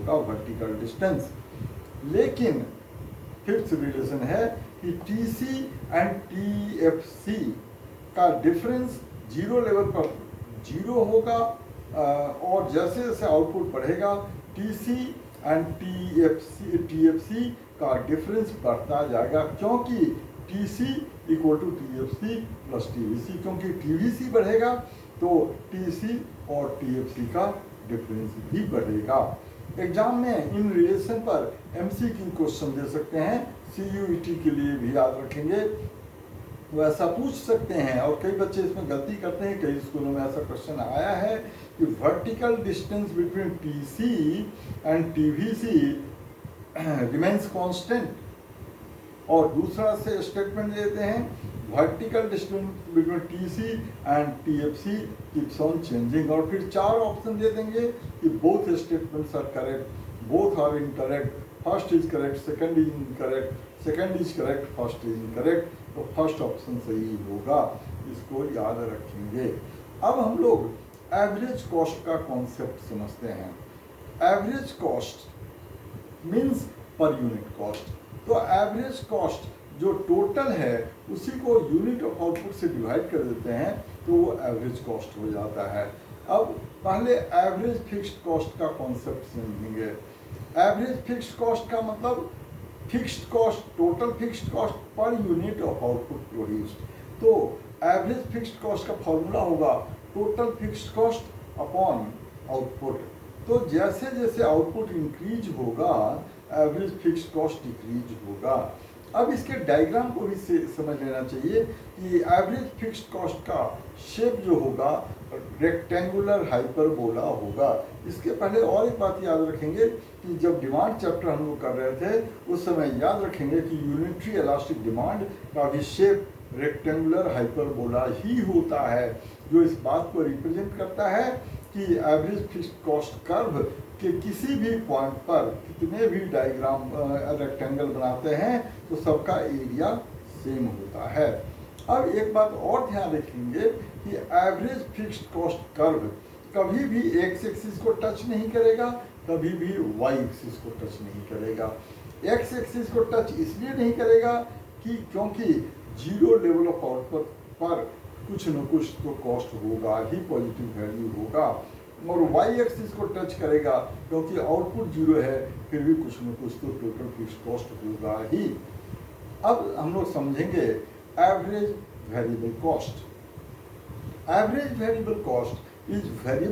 होगा vertical distance. लेकिन fifth relation है कि टीसी एंड टीएफसी का डिफरेंस जीरो लेवल पर जीरो होगा, और जैसे जैसे आउटपुट बढ़ेगा टीसी एंड टीएफसी का डिफरेंस बढ़ता जाएगा, क्योंकि TC equal to TFC plus TVC, क्योंकि टीवीसी बढ़ेगा तो टीसी और टीएफसी का डिफरेंस भी बढ़ेगा। एग्जाम में इन रिलेशन पर एमसीक्यू क्वेश्चन दे सकते हैं, सीयूईटी के लिए भी याद रखेंगे, वैसा पूछ सकते हैं। और कई बच्चे इसमें गलती करते हैं, कई स्कूलों में ऐसा क्वेश्चन आया है कि vertical distance between TC and TVC remains constant, और दूसरा से स्टेटमेंट देते हैं vertical distance between TC and TFC keeps on changing, और फिर चार ऑप्शन दे देंगे कि both statements are correct, both are incorrect, first is correct, second is incorrect, second is correct, first is incorrect, तो फर्स्ट ऑप्शन सही होगा, इसको याद रखेंगे। अब हम लोग एवरेज कॉस्ट का कॉन्सेप्ट समझते हैं। Average cost means per unit cost. तो एवरेज कॉस्ट जो टोटल है उसी को यूनिट ऑफ आउटपुट से डिवाइड कर देते हैं तो वो एवरेज कॉस्ट हो जाता है। अब पहले एवरेज फिक्स्ड कॉस्ट का कॉन्सेप्ट समझेंगे। एवरेज फिक्स्ड कॉस्ट का मतलब fixed cost, total fixed cost per unit of output produced. तो एवरेज फिक्स्ड कॉस्ट का फॉर्मूला होगा total fixed cost upon output. तो जैसे जैसे आउटपुट इंक्रीज होगा एवरेज फिक्स्ड कॉस्ट डिक्रीज होगा। अब इसके डायग्राम को भी समझ लेना चाहिए कि एवरेज फिक्स्ड कॉस्ट का शेप जो होगा रेक्टेंगुलर हाइपरबोला होगा। इसके पहले और एक बात याद रखेंगे कि जब डिमांड चैप्टर हम लोग कर रहे थे उस समय याद रखेंगे कि यूनिटरी इलास्टिक डिमांड का भी शेप रेक्टेंगुलर हाइपरबोला ही होता है, जो इस बात को रिप्रेजेंट करता है कि एवरेज फिक्स्ड कॉस्ट कर्व के किसी भी पॉइंट पर कितने भी डायग्राम रेक्टेंगल बनाते हैं तो सबका एरिया सेम होता है। अब एक बात और ध्यान रखेंगे कि एवरेज फिक्स्ड कॉस्ट कर्व कभी भी एक्स एक्सिस को टच नहीं करेगा, कभी भी वाई एक्सिस को टच नहीं करेगा। एक्स एक्सिस को टच इसलिए नहीं करेगा कि क्योंकि जीरो लेवल ऑफ आउटपुट पर कुछ न कुछ तो कॉस्ट होगा ही, पॉजिटिव वैल्यू होगा, और वाई एक्सिस को टच करेगा क्योंकि आउटपुट जीरो है फिर भी कुछ न कुछ तो टोटल फिक्स्ड कॉस्ट होगा ही। अब हम लोग समझेंगे average variable cost. Average variable cost is variable